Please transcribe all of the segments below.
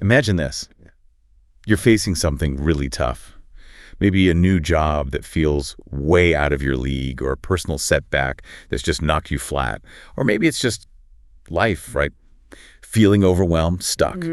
Imagine this. You're facing something really tough. Maybe a new job that feels way out of your league, or a personal setback that's just knocked you flat. Or maybe it's just life, right? Feeling overwhelmed, stuck.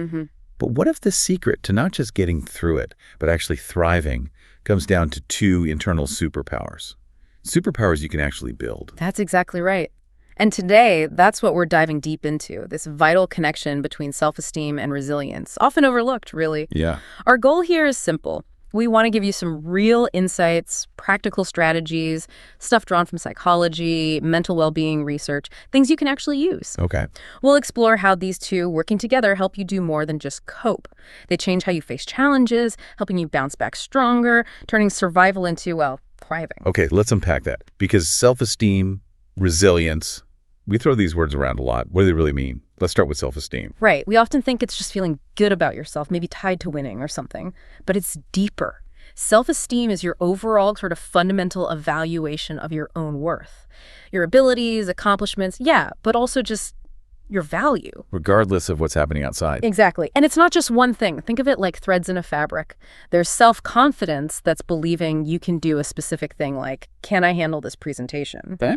But what if the secret to not just getting through it, but actually thriving, comes down to two internal superpowers? Superpowers you can actually build. That's exactly right. And today, that's what we're diving deep into, this vital connection between self-esteem and resilience, often overlooked, really. Yeah. Our goal here is simple. We want to give you some real insights, practical strategies, stuff drawn from psychology, mental well-being research, things you can actually use. Okay. We'll explore how these two working together help you do more than just cope. They change how you face challenges, helping you bounce back stronger, turning survival into, well, thriving. Okay, let's unpack that. Because self-esteem, resilience, we throw these words around a lot. What do they really mean? Let's start with self-esteem. Right. We often think it's just feeling good about yourself, maybe tied to winning or something. But it's deeper. Self-esteem is your overall sort of fundamental evaluation of your own worth. Your abilities, accomplishments, yeah, but also just your value. Regardless of what's happening outside. Exactly. And it's not just one thing. Think of it like threads in a fabric. There's self-confidence that's believing you can do a specific thing, like, can I handle this presentation? Okay.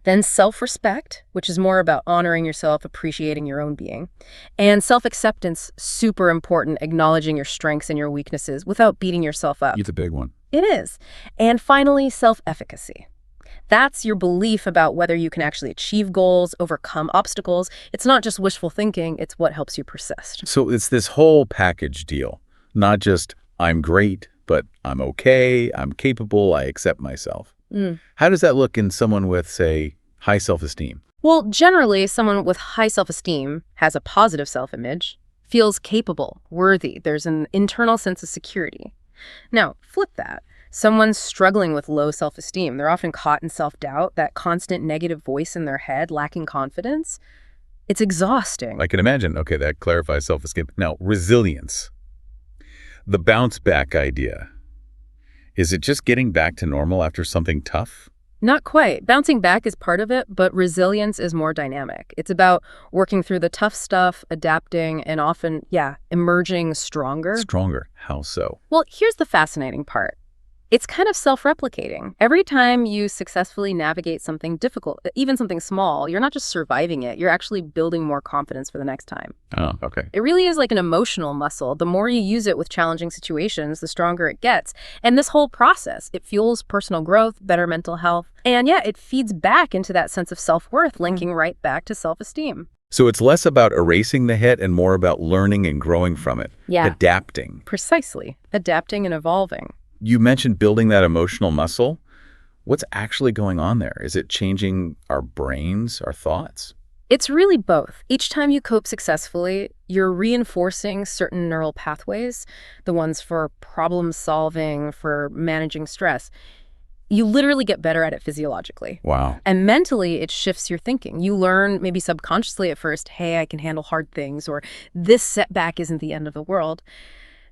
Then self-respect, which is more about honoring yourself, appreciating your own being. And self-acceptance, super important, acknowledging your strengths and your weaknesses without beating yourself up. It's a big one. It is. And finally, self-efficacy. That's your belief about whether you can actually achieve goals, overcome obstacles. It's not just wishful thinking, it's what helps you persist. So it's this whole package deal. Not just, I'm great, but I'm okay, I'm capable, I accept myself. How does that look in someone with, say, high self-esteem? Well, generally, someone with high self-esteem has a positive self-image, feels capable, worthy. There's an internal sense of security. Now, flip that. Someone's struggling with low self-esteem. They're often caught in self-doubt, that constant negative voice in their head, lacking confidence. It's exhausting. I can imagine. Okay, that clarifies self-esteem. Now, resilience. The bounce back idea. Is it just getting back to normal after something tough? Not quite. Bouncing back is part of it, but resilience is more dynamic. It's about working through the tough stuff, adapting, and often, emerging stronger. Stronger. How so? Well, here's the fascinating part. It's kind of self-replicating. Every time you successfully navigate something difficult, even something small, you're not just surviving it, you're actually building more confidence for the next time. Oh, okay. It really is like an emotional muscle. The more you use it with challenging situations, the stronger it gets. And this whole process, it fuels personal growth, better mental health, and it feeds back into that sense of self-worth, linking right back to self-esteem. So it's less about erasing the hit and more about learning and growing from it. Yeah. Adapting. Precisely. Adapting and evolving. You mentioned building that emotional muscle. What's actually going on there? Is it changing our brains, our thoughts? It's really both. Each time you cope successfully, you're reinforcing certain neural pathways, the ones for problem solving, for managing stress. You literally get better at it physiologically. Wow. And mentally, it shifts your thinking. You learn, maybe subconsciously at first, hey, I can handle hard things, or this setback isn't the end of the world.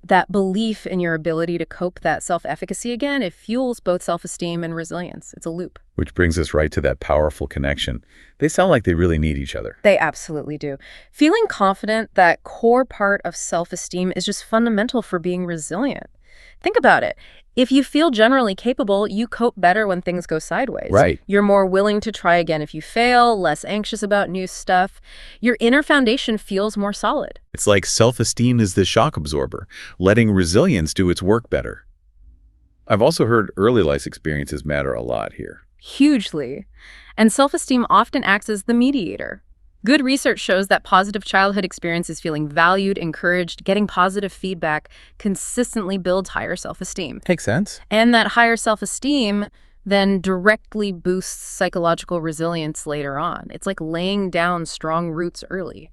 That belief in your ability to cope, that self-efficacy again, it fuels both self-esteem and resilience. It's a loop. Which brings us right to that powerful connection. They sound like they really need each other. They absolutely do. Feeling confident, that core part of self-esteem, is just fundamental for being resilient. Think about it. If you feel generally capable, you cope better when things go sideways. Right. You're more willing to try again if you fail, less anxious about new stuff. Your inner foundation feels more solid. It's like self-esteem is the shock absorber, letting resilience do its work better. I've also heard early life experiences matter a lot here. Hugely. And self-esteem often acts as the mediator. Good research shows that positive childhood experiences, feeling valued, encouraged, getting positive feedback, consistently builds higher self-esteem. Makes sense. And that higher self-esteem then directly boosts psychological resilience later on. It's like laying down strong roots early.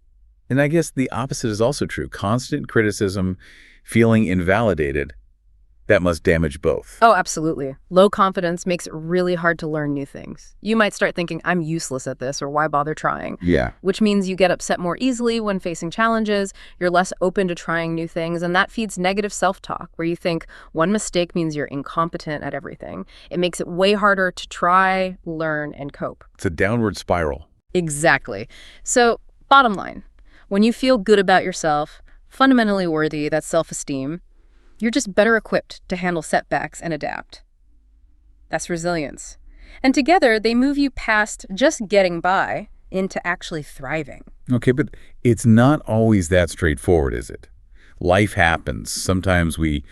And I guess the opposite is also true. Constant criticism, feeling invalidated, that must damage both. Oh, absolutely. Low confidence makes it really hard to learn new things. You might start thinking, I'm useless at this, or why bother trying? Yeah. Which means you get upset more easily when facing challenges, you're less open to trying new things, and that feeds negative self-talk, where you think one mistake means you're incompetent at everything. It makes it way harder to try, learn, and cope. It's a downward spiral. Exactly. So, bottom line, when you feel good about yourself, fundamentally worthy, that's self-esteem. You're just better equipped to handle setbacks and adapt. That's resilience. And together, they move you past just getting by into actually thriving. Okay, but it's not always that straightforward, is it? Life happens. Sometimes we,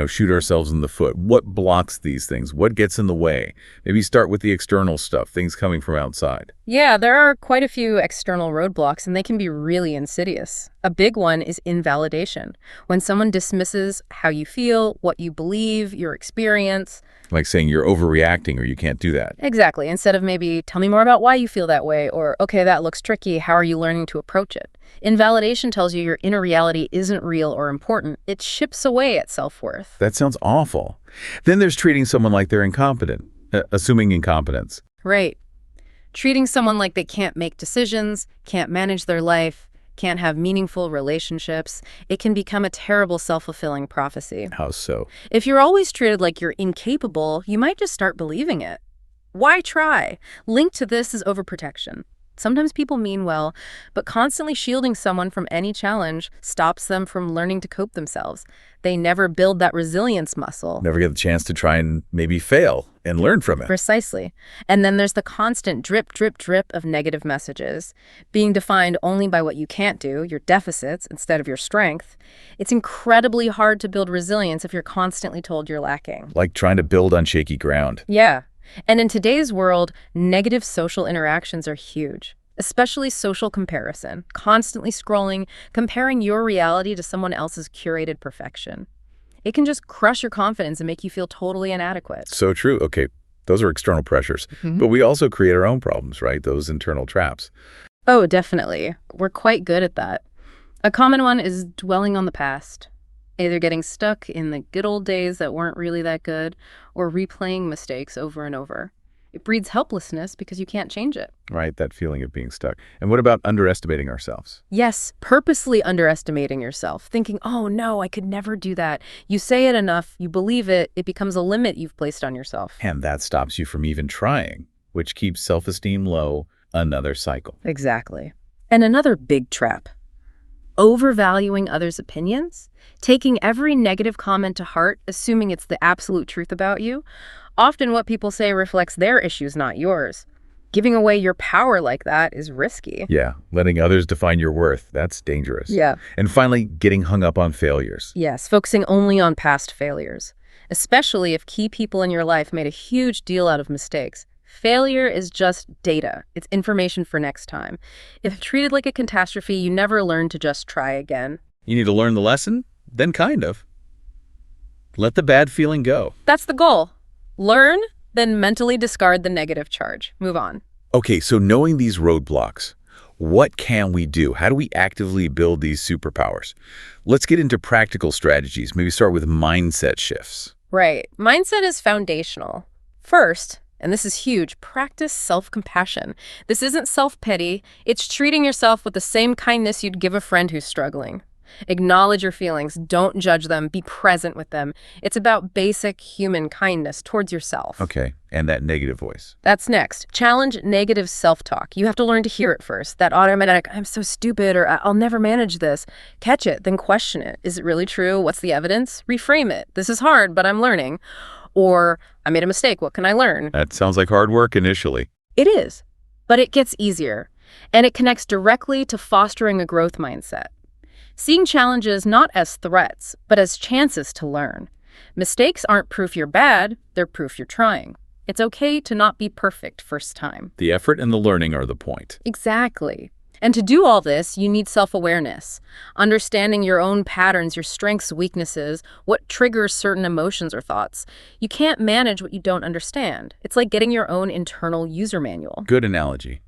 shoot ourselves in the foot. What blocks these things? What gets in the way? Maybe start with the external stuff, things coming from outside. Yeah, there are quite a few external roadblocks, and they can be really insidious. A big one is invalidation. When someone dismisses how you feel, what you believe, your experience. Like saying you're overreacting or you can't do that. Exactly. Instead of maybe, tell me more about why you feel that way, or, okay, that looks tricky. How are you learning to approach it? Invalidation tells you your inner reality isn't real or important. It chips away at self-worth. That sounds awful. Then there's treating someone like they're incompetent, assuming incompetence. Right. Treating someone like they can't make decisions, can't manage their life, can't have meaningful relationships. It can become a terrible self-fulfilling prophecy. How so? If you're always treated like you're incapable, you might just start believing it. Why try? Linked to this is overprotection. Sometimes people mean well, but constantly shielding someone from any challenge stops them from learning to cope themselves. They never build that resilience muscle. Never get the chance to try and maybe fail and learn from it. Precisely. And then there's the constant drip, drip, drip of negative messages, being defined only by what you can't do, your deficits, instead of your strength. It's incredibly hard to build resilience if you're constantly told you're lacking. Like trying to build on shaky ground. Yeah. And in today's world, negative social interactions are huge, especially social comparison, constantly scrolling, comparing your reality to someone else's curated perfection. It can just crush your confidence and make you feel totally inadequate. So true. Okay, those are external pressures. But we also create our own problems, right? Those internal traps. Oh, definitely. We're quite good at that. A common one is dwelling on the past. Either getting stuck in the good old days that weren't really that good, or replaying mistakes over and over. It breeds helplessness because you can't change it. Right, that feeling of being stuck. And what about underestimating ourselves? Yes, purposely underestimating yourself, thinking, oh no, I could never do that. You say it enough, you believe it, it becomes a limit you've placed on yourself. And that stops you from even trying, which keeps self-esteem low, another cycle. Exactly. And another big trap. Overvaluing others' opinions, taking every negative comment to heart, assuming it's the absolute truth about you. Often what people say reflects their issues, not yours. Giving away your power like that is risky. Yeah, letting others define your worth, that's dangerous. Yeah. And finally, getting hung up on failures. Yes, focusing only on past failures, especially if key people in your life made a huge deal out of mistakes. Failure is just data. It's information for next time. If treated like a catastrophe, you never learn to just try again. You need to learn the lesson? Then kind of. Let the bad feeling go. That's the goal. Learn, then mentally discard the negative charge. Move on. Okay, so knowing these roadblocks, what can we do? How do we actively build these superpowers? Let's get into practical strategies. Maybe start with mindset shifts. Right. Mindset is foundational. First, and this is huge, practice self-compassion. This isn't self-pity. It's treating yourself with the same kindness you'd give a friend who's struggling. Acknowledge your feelings. Don't judge them. Be present with them. It's about basic human kindness towards yourself. Okay, and that negative voice. That's next. Challenge negative self-talk. You have to learn to hear it first. That automatic, I'm so stupid, or I'll never manage this. Catch it, then question it. Is it really true? What's the evidence? Reframe it. This is hard, but I'm learning. Or, I made a mistake. What can I learn? That sounds like hard work initially. It is, but it gets easier. And it connects directly to fostering a growth mindset. Seeing challenges not as threats, but as chances to learn. Mistakes aren't proof you're bad, they're proof you're trying. It's okay to not be perfect first time. The effort and the learning are the point. Exactly. And to do all this, you need self-awareness, understanding your own patterns, your strengths, weaknesses, what triggers certain emotions or thoughts. You can't manage what you don't understand. It's like getting your own internal user manual. Good analogy.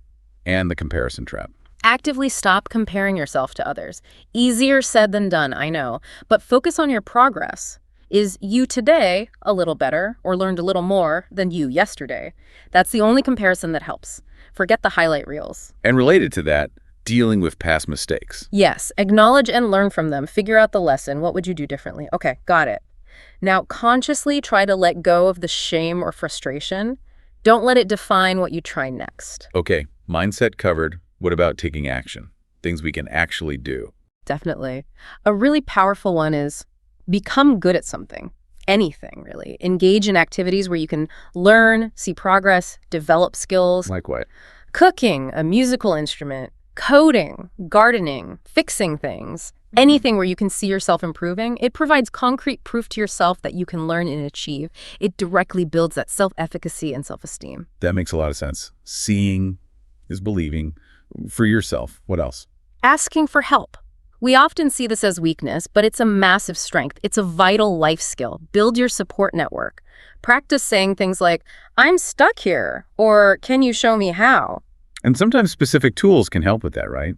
And the comparison trap. Actively stop comparing yourself to others. Easier said than done, I know, but focus on your progress. Is you today a little better or learned a little more than you yesterday? That's the only comparison that helps. Forget the highlight reels. And related to that, dealing with past mistakes. Yes, acknowledge and learn from them. Figure out the lesson. What would you do differently? Okay, got it. Now, consciously try to let go of the shame or frustration. Don't let it define what you try next. Okay, mindset covered. What about taking action? Things we can actually do. Definitely. A really powerful one is become good at something. Anything, really. Engage in activities where you can learn, see progress, develop skills. Like what? Cooking, a musical instrument, coding, gardening, fixing things. Anything where you can see yourself improving. It provides concrete proof to yourself that you can learn and achieve. It directly builds that self-efficacy and self-esteem. That makes a lot of sense. Seeing is believing. For yourself, what else? Asking for help. We often see this as weakness, but it's a massive strength. It's a vital life skill. Build your support network. Practice saying things like, I'm stuck here, or can you show me how? And sometimes specific tools can help with that, right?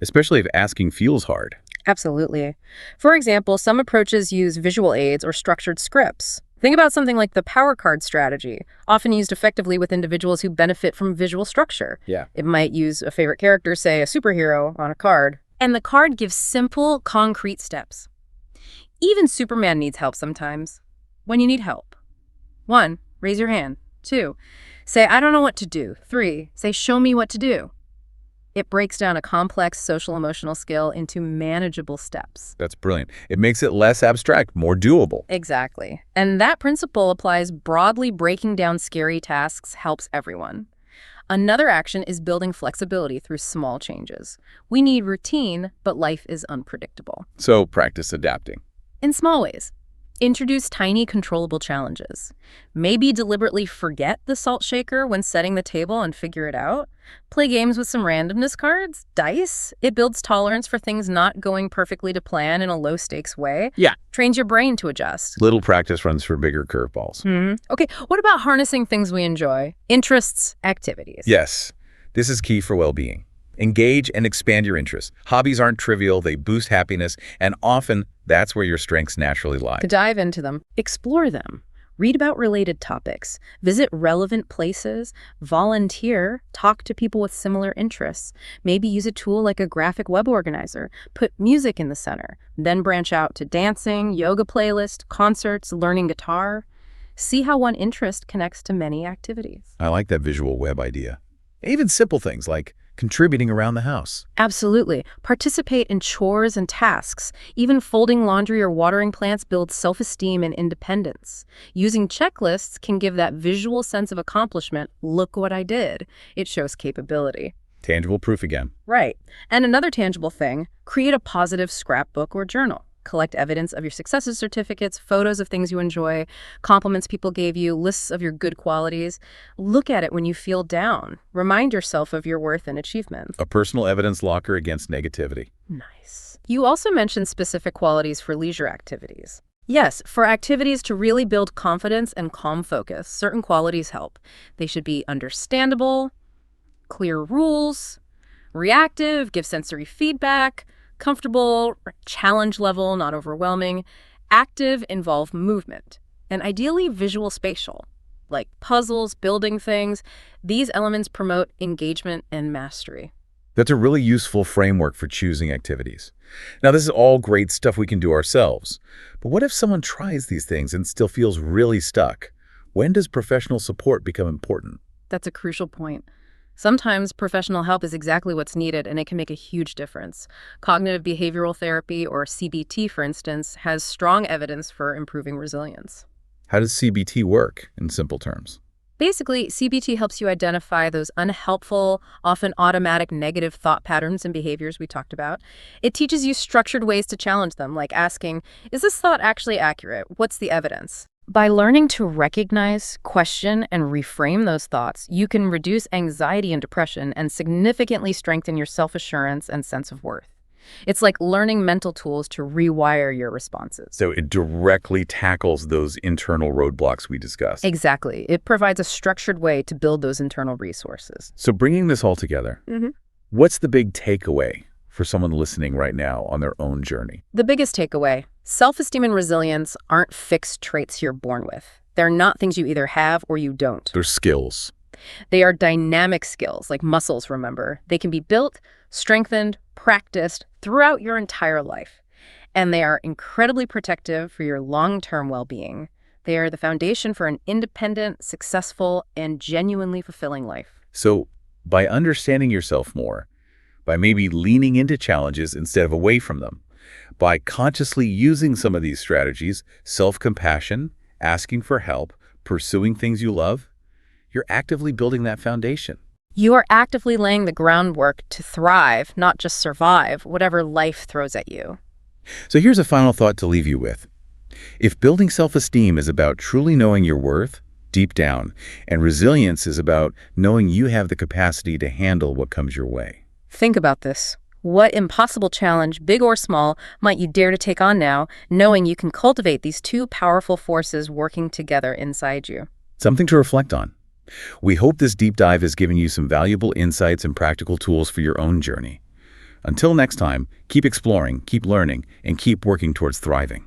Especially if asking feels hard. Absolutely. For example, some approaches use visual aids or structured scripts. Think about something like the power card strategy, often used effectively with individuals who benefit from visual structure. Yeah. It might use a favorite character, say a superhero, on a card. And the card gives simple, concrete steps. Even Superman needs help sometimes. When you need help. 1, raise your hand. 2, say, I don't know what to do. 3, say, show me what to do. It breaks down a complex social-emotional skill into manageable steps. That's brilliant. It makes it less abstract, more doable. Exactly. And that principle applies broadly. Breaking down scary tasks helps everyone. Another action is building flexibility through small changes. We need routine, but life is unpredictable. So practice adapting. In small ways. Introduce tiny, controllable challenges. Maybe deliberately forget the salt shaker when setting the table and figure it out. Play games with some randomness cards, dice. It builds tolerance for things not going perfectly to plan in a low-stakes way. Yeah. Trains your brain to adjust. Little practice runs for bigger curveballs. Okay, what about harnessing things we enjoy? Interests, activities. Yes, this is key for well-being. Engage and expand your interests. Hobbies aren't trivial, they boost happiness, and often that's where your strengths naturally lie. To dive into them, explore them. Read about related topics, visit relevant places, volunteer, talk to people with similar interests. Maybe use a tool like a graphic web organizer. Put music in the center, then branch out to dancing, yoga playlist, concerts, learning guitar. See how one interest connects to many activities. I like that visual web idea. Even simple things like contributing around the house. Absolutely. Participate in chores and tasks. Even folding laundry or watering plants builds self-esteem and independence. Using checklists can give that visual sense of accomplishment. Look what I did. It shows capability. Tangible proof again. Right. And another tangible thing, create a positive scrapbook or journal. Collect evidence of your successes, certificates, photos of things you enjoy, compliments people gave you, lists of your good qualities. Look at it when you feel down. Remind yourself of your worth and achievements. A personal evidence locker against negativity. Nice. You also mentioned specific qualities for leisure activities. Yes, for activities to really build confidence and calm focus, certain qualities help. They should be understandable, clear rules, reactive, give sensory feedback, comfortable, challenge level, not overwhelming, active, involve movement, and ideally visual spatial, like puzzles, building things. These elements promote engagement and mastery. That's a really useful framework for choosing activities. Now, this is all great stuff we can do ourselves, but what if someone tries these things and still feels really stuck? When does professional support become important? That's a crucial point. Sometimes professional help is exactly what's needed, and it can make a huge difference. Cognitive behavioral therapy, or CBT, for instance, has strong evidence for improving resilience. How does CBT work, in simple terms? Basically, CBT helps you identify those unhelpful, often automatic negative thought patterns and behaviors we talked about. It teaches you structured ways to challenge them, like asking, is this thought actually accurate? What's the evidence? By learning to recognize, question, and reframe those thoughts, you can reduce anxiety and depression and significantly strengthen your self-assurance and sense of worth. It's like learning mental tools to rewire your responses. So it directly tackles those internal roadblocks we discussed. Exactly. It provides a structured way to build those internal resources. So bringing this all together, what's the big takeaway for someone listening right now on their own journey? The biggest takeaway, self-esteem and resilience aren't fixed traits you're born with. They're not things you either have or you don't. They're skills. They are dynamic skills, like muscles, remember. They can be built, strengthened, practiced throughout your entire life. And they are incredibly protective for your long-term well-being. They are the foundation for an independent, successful, and genuinely fulfilling life. So by understanding yourself more, by maybe leaning into challenges instead of away from them. By consciously using some of these strategies, self-compassion, asking for help, pursuing things you love, you're actively building that foundation. You are actively laying the groundwork to thrive, not just survive, whatever life throws at you. So here's a final thought to leave you with. If building self-esteem is about truly knowing your worth, deep down, and resilience is about knowing you have the capacity to handle what comes your way. Think about this. What impossible challenge, big or small, might you dare to take on now, knowing you can cultivate these two powerful forces working together inside you? Something to reflect on. We hope this deep dive has given you some valuable insights and practical tools for your own journey. Until next time, keep exploring, keep learning, and keep working towards thriving.